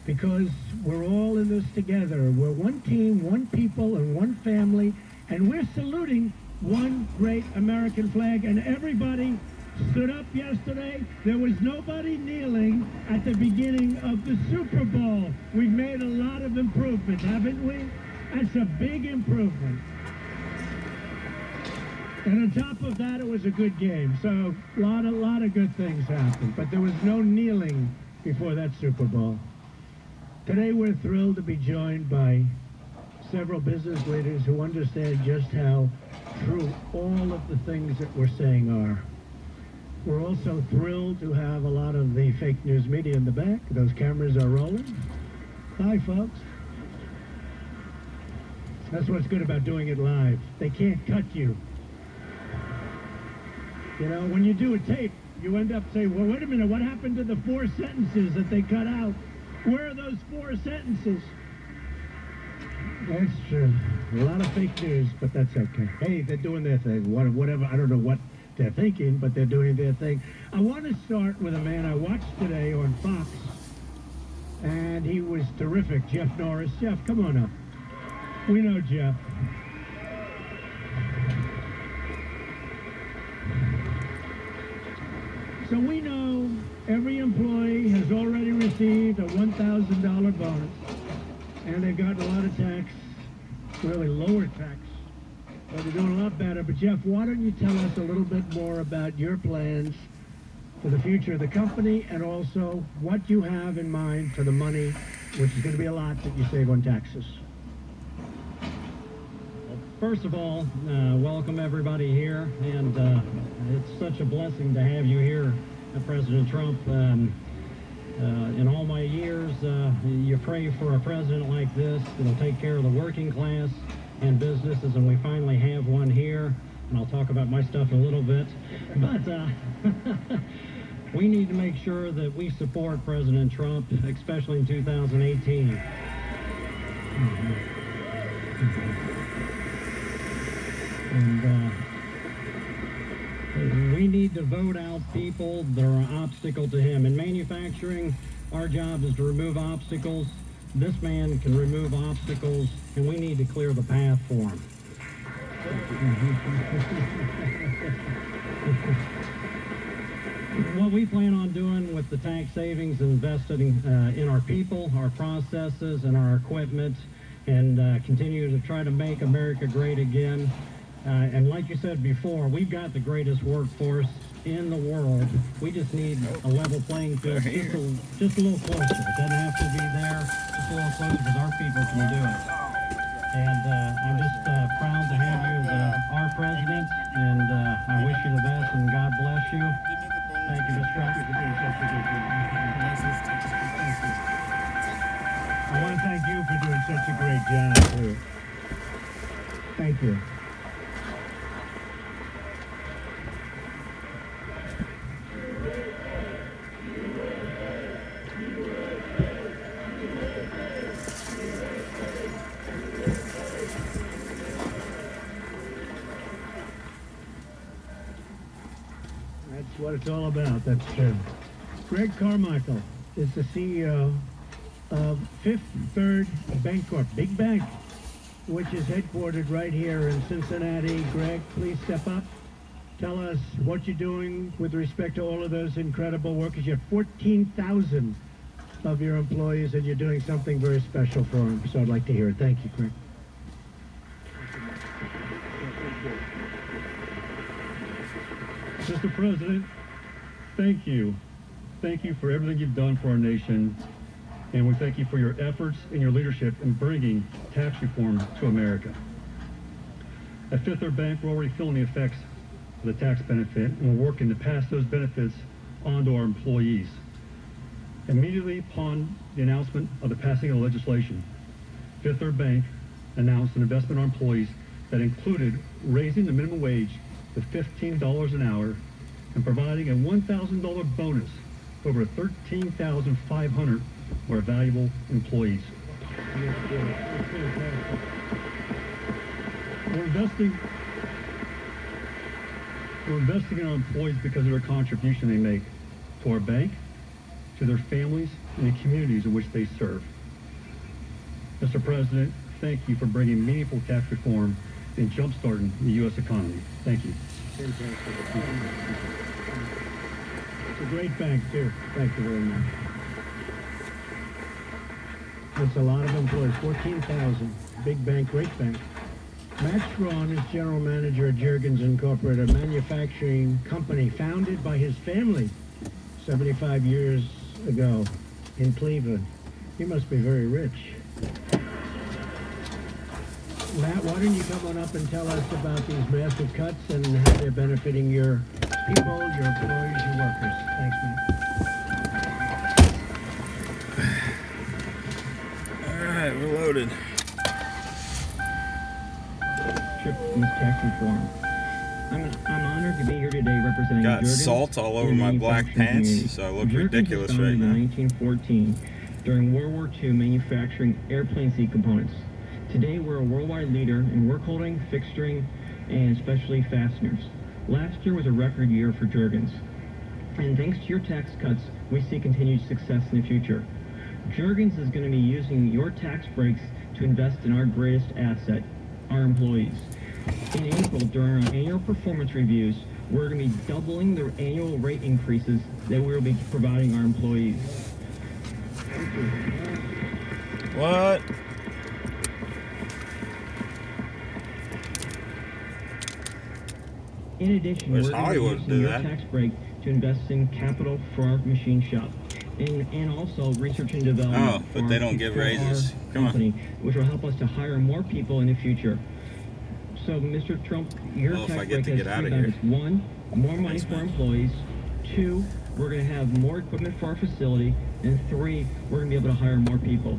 because we're all in this together. We're one team, one people, and one family, and we're saluting one great American flag, and everybody stood up yesterday. There was nobody kneeling at the beginning of the Super Bowl. We've made a lot of improvements, haven't we? That's a big improvement. And on top of that, it was a good game. So a lot of good things happened, but there was no kneeling before that Super Bowl. Today, we're thrilled to be joined by several business leaders who understand just how true all of the things that we're saying are. We're also thrilled to have a lot of the fake news media in the back. Those cameras are rolling. Hi, folks. That's what's good about doing it live. They can't cut you. You know, when you do a tape, you end up saying, well, wait a minute, what happened to the 4 sentences that they cut out? Where are those 4 sentences? That's true. A lot of fake news, but that's okay. Hey, they're doing their thing. Whatever, I don't know what they're thinking, but they're doing their thing. I want to start with a man I watched today on Fox, and he was terrific, Jeff Norris. Jeff, come on up. We know Jeff. So we know every employee has already received a $1,000 bonus, and they've gotten a lot of tax, really lower tax. But they're doing a lot better. But Jeff, why don't you tell us a little bit more about your plans for the future of the company, and also what you have in mind for the money, which is going to be a lot, that you save on taxes. Well, first of all, welcome everybody here, and it's such a blessing to have you here, President Trump. In all my years, you pray for a president like this that'll take care of the working class and businesses, and we finally have one here, and I'll talk about my stuff in a little bit, but we need to make sure that we support President Trump, especially in 2018. And we need to vote out people that are an obstacle to him. In manufacturing, our job is to remove obstacles. This man can remove obstacles, and we need to clear the path for him. What we plan on doing with the tax savings, investing in our people, our processes, and our equipment, and continue to try to make America great again. And like you said before, we've got the greatest workforce in the world. We just need a level playing field, just a little closer. It doesn't have to be there, just a little closer, because our people can do it. And I'm just proud to have you as our president, and I wish you the best, and God bless you. Thank you, Mr. Trump. I want to thank you for doing such a great job, too. Thank you. That's what it's all about. That's true. Greg Carmichael is the CEO of Fifth Third Bancorp, big bank, which is headquartered right here in Cincinnati. Greg, please step up. Tell us what you're doing with respect to all of those incredible workers. You have 14,000 of your employees, and you're doing something very special for them. So I'd like to hear it. Thank you, Greg. Mr. President, thank you. Thank you for everything you've done for our nation, and we thank you for your efforts and your leadership in bringing tax reform to America. At Fifth Third Bank, we're already feeling the effects of the tax benefit, and we're working to pass those benefits on to our employees. Immediately upon the announcement of the passing of the legislation, Fifth Third Bank announced an investment on employees that included raising the minimum wage to $15 an hour and providing a $1,000 bonus for over 13,500 of our valuable employees. We're investing in our employees because of their contribution they make to our bank to their families and the communities in which they serve. Mr. President, thank you for bringing meaningful tax reform and jumpstarting the U.S. economy. Thank you. It's a great bank, too. Thank you very much. It's a lot of employees, 14,000. Big bank, great bank. Matt Strawn is general manager at Juergens Incorporated, a manufacturing company founded by his family 75 years ago in Cleveland. He must be very rich. Matt, why don't you come on up and tell us about these massive cuts and how they're benefiting your people, your employees, your workers. Thanks, Matt. All right, we're loaded. Tax reform. I'm honored to be here today representing Got Juergens salt all over my black pants, so I look ridiculous right now. In 1914, during World War II, manufacturing airplane seat components. Today, we're a worldwide leader in work holding, fixturing, and specialty fasteners. Last year was a record year for Juergens, and thanks to your tax cuts, we see continued success in the future. Juergens is going to be using your tax breaks to invest in our greatest asset, our employees. In April, during our annual performance reviews, we're going to be doubling the annual rate increases that we'll be providing our employees. What? In addition, Where's we're going to Hollywood be do using your that? tax break to invest in capital for our machine shop. And also research and development. Oh, but they don't give for raises. our Come on. company, which will help us to hire more people in the future. So, Mr. Trump, your Well, if tax I get break to has get out three of here. benefits. One, more money Thanks, for our man. employees. Two, we're going to have more equipment for our facility. And three, we're going to be able to hire more people.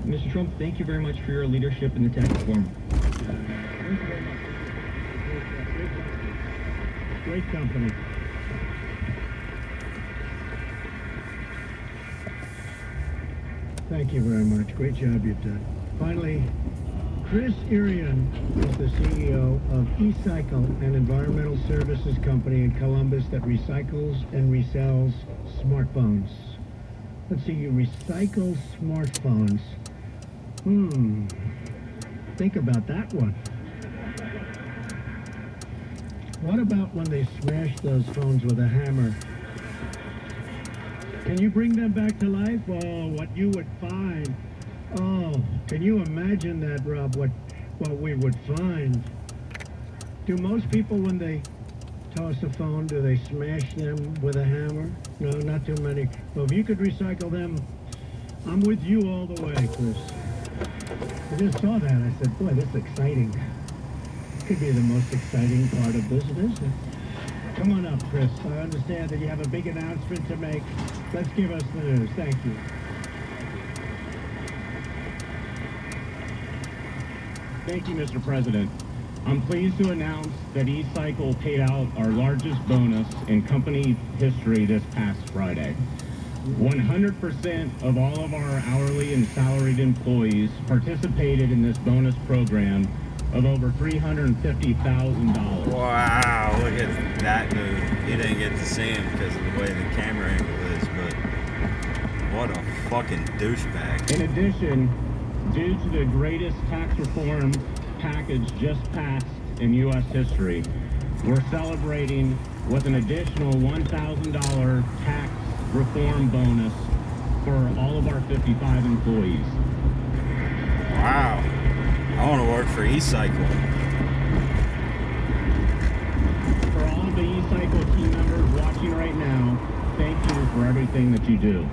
Mr. Trump, thank you very much for your leadership in the tax reform. Great company. Thank you very much. Great job you've done. Finally, Chris Irian is the CEO of eCycle, an environmental services company in Columbus that recycles and resells smartphones. Let's see, you recycle smartphones. Think about that one. What about when they smash those phones with a hammer? Can you bring them back to life? Oh, what you would find. Oh, can you imagine that, Rob, what we would find? Do most people, when they toss a phone, do they smash them with a hammer? No, not too many. Well, if you could recycle them, I'm with you all the way, Chris. I just saw that. I said, boy, that's exciting. Could be the most exciting part of this business. Come on up, Chris. I understand that you have a big announcement to make. Let's give us the news. Thank you. Thank you, Mr. President. I'm pleased to announce that eCycle paid out our largest bonus in company history this past Friday. 100% of all of our hourly and salaried employees participated in this bonus program of over $350,000. Wow, look at that dude. You didn't get to see him because of the way the camera angle is, but what a fucking douchebag. In addition, due to the greatest tax reform package just passed in U.S. history, we're celebrating with an additional $1,000 tax reform bonus for all of our 55 employees. Wow. I want to work for eCycle. For all of the eCycle team members watching right now, thank you for everything that you do.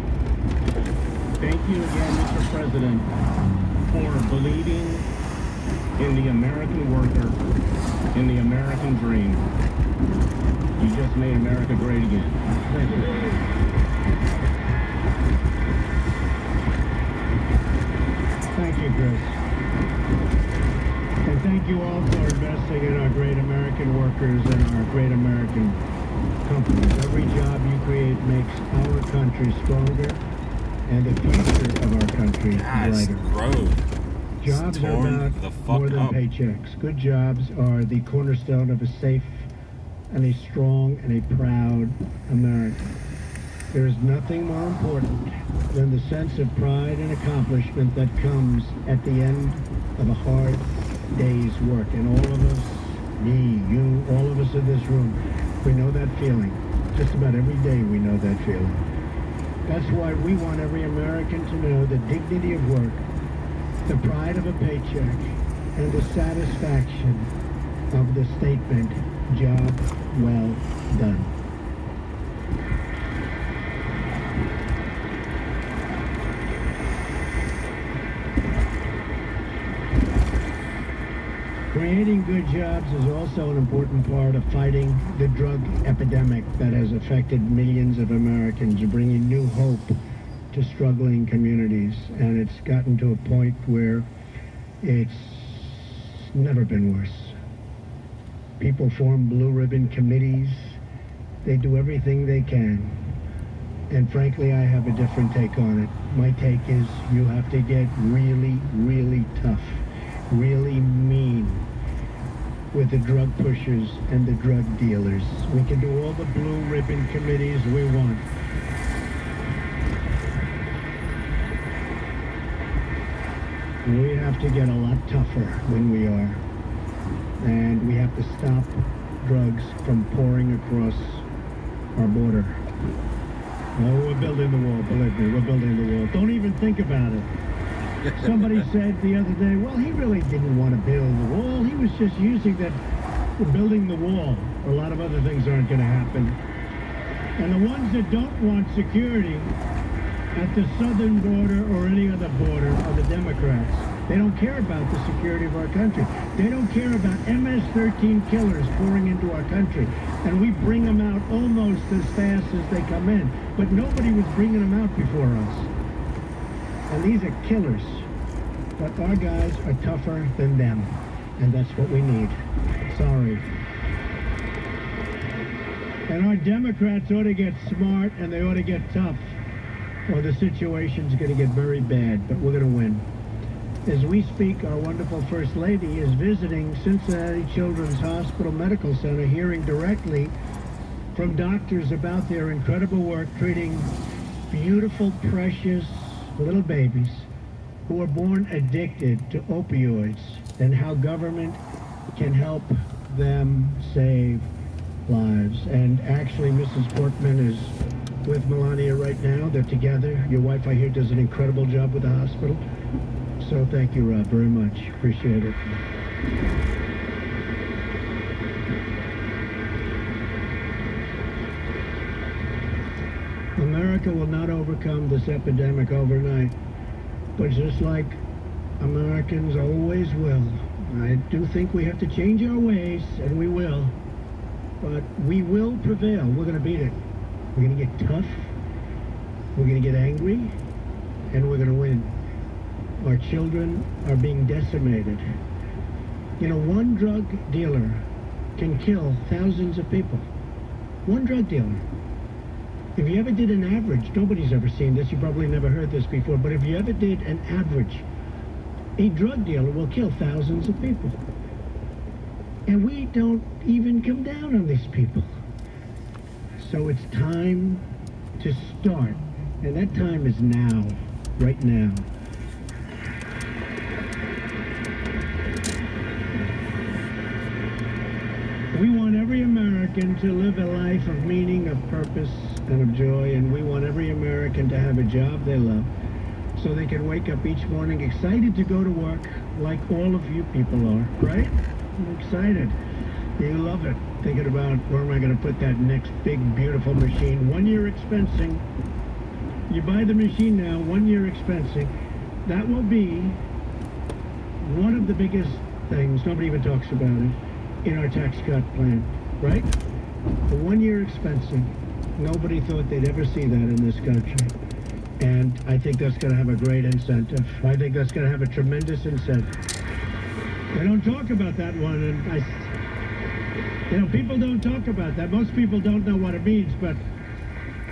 Thank you again, Mr. President, for believing in the American worker, in the American dream. You just made America great again. Thank you. Thank you, Chris. And thank you all for investing in our great American workers and our great American companies. Every job you create makes our country stronger and the future of our country Guys, brighter. road. Jobs are torn about the fuck more than up. paychecks. Good jobs are the cornerstone of a safe and a strong and a proud America. There is nothing more important than the sense of pride and accomplishment that comes at the end of a hard day's work. And all of us, me, you, all of us in this room, we know that feeling. Just about every day we know that feeling. That's why we want every American to know the dignity of work, the pride of a paycheck, and the satisfaction of the statement, job well done. Creating good jobs is also an important part of fighting the drug epidemic that has affected millions of Americans, bringing new hope to struggling communities. And it's gotten to a point where it's never been worse. People form blue ribbon committees. They do everything they can. And frankly, I have a different take on it. My take is you have to get really, really tough, really mean with the drug pushers and the drug dealers. We can do all the blue ribbon committees we want. We have to get a lot tougher than we are. And we have to stop drugs from pouring across our border. Oh, we're building the wall, believe me, we're building the wall. Don't even think about it. Somebody said the other day, well, he really didn't want to build the wall. He was just using that for building the wall. A lot of other things aren't going to happen. And the ones that don't want security at the southern border or any other border are the Democrats. They don't care about the security of our country. They don't care about MS-13 killers pouring into our country. And we bring them out almost as fast as they come in. But nobody was bringing them out before us. And these are killers. But our guys are tougher than them. And that's what we need. Sorry. And our Democrats ought to get smart and they ought to get tough, or the situation's going to get very bad, but we're going to win. As we speak, our wonderful First Lady is visiting Cincinnati Children's Hospital Medical Center, hearing directly from doctors about their incredible work treating beautiful, precious little babies who are born addicted to opioids, and how government can help them save lives. And actually, Mrs. Portman is with Melania right now. They're together. Your wife, I hear, does an incredible job with the hospital. So thank you, Rob, very much. Appreciate it. America will not overcome this epidemic overnight, but just like Americans always will, I do think we have to change our ways, and we will. But we will prevail. We're going to beat it. We're going to get tough. We're going to get angry, and we're going to win. Our children are being decimated. You know, one drug dealer can kill thousands of people. One drug dealer. If you ever did an average, nobody's ever seen this, you probably never heard this before, but if you ever did an average, a drug dealer will kill thousands of people. And we don't even come down on these people. So it's time to start. And that time is now, right now. We want every American to live a life of meaning, of purpose, and of joy, and we want every American to have a job they love, so they can wake up each morning excited to go to work like all of you people are, right? I'm excited. You love it. Thinking about where am I going to put that next big, beautiful machine. 1 year expensing. You buy the machine now, 1 year expensing. That will be one of the biggest things, nobody even talks about it, in our tax cut plan, right? The 1 year expensing. Nobody thought they'd ever see that in this country. And I think that's going to have a great incentive. I think that's going to have a tremendous incentive. They don't talk about that one, and you know, people don't talk about that. Most people don't know what it means, but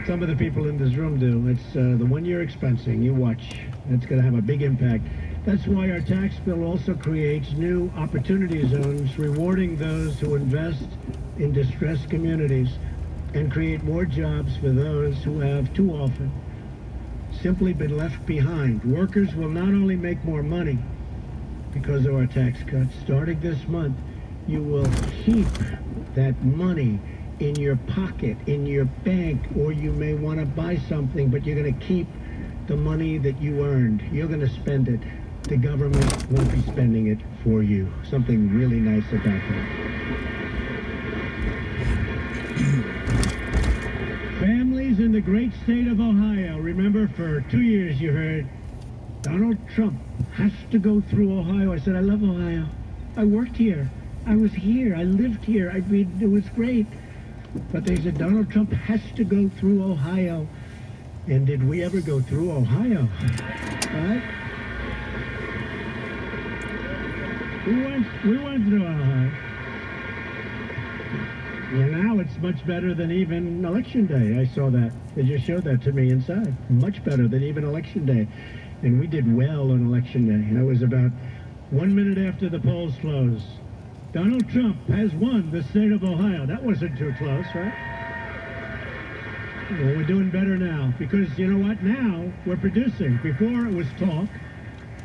some of the people in this room do. It's the 1 year expensing. You watch. It's going to have a big impact. That's why our tax bill also creates new opportunity zones, rewarding those who invest in distressed communities. and create more jobs for those who have too often simply been left behind. Workers will not only make more money because of our tax cuts. Starting this month, you will keep that money in your pocket, in your bank, or you may want to buy something, but you're going to keep the money that you earned. You're going to spend it. The government won't be spending it for you. Something really nice about that. Families in the great state of Ohio. Remember, for 2 years you heard Donald Trump has to go through Ohio. I said, I love Ohio. I worked here. I was here. I lived here. I mean, it was great. But they said Donald Trump has to go through Ohio. And did we ever go through Ohio? Right? We went through Ohio. And now it's much better than even Election Day. I saw that. They just showed that to me inside. Much better than even Election Day. And we did well on Election Day. That was about 1 minute after the polls closed. Donald Trump has won the state of Ohio. That wasn't too close, right? Well, we're doing better now. Because, you know what? Now we're producing. Before it was talk.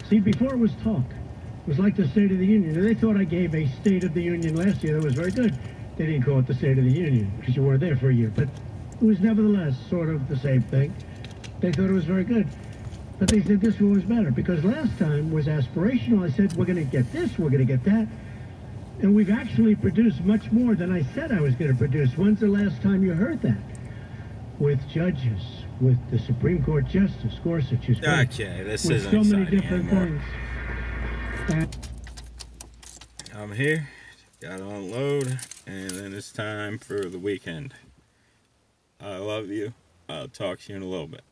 See, before it was talk. It was like the State of the Union. They thought I gave a State of the Union last year that was very good. They didn't call it the State of the Union because you weren't there for a year. But it was nevertheless sort of the same thing. They thought it was very good. But they said this one was better because last time was aspirational. I said, we're going to get this, we're going to get that. And we've actually produced much more than I said I was going to produce. When's the last time you heard that? With judges, with the Supreme Court Justice Gorsuch, who's okay, this with isn't so many exciting different anymore. things. I'm here, gotta unload, and then it's time for the weekend. I love you. I'll talk to you in a little bit.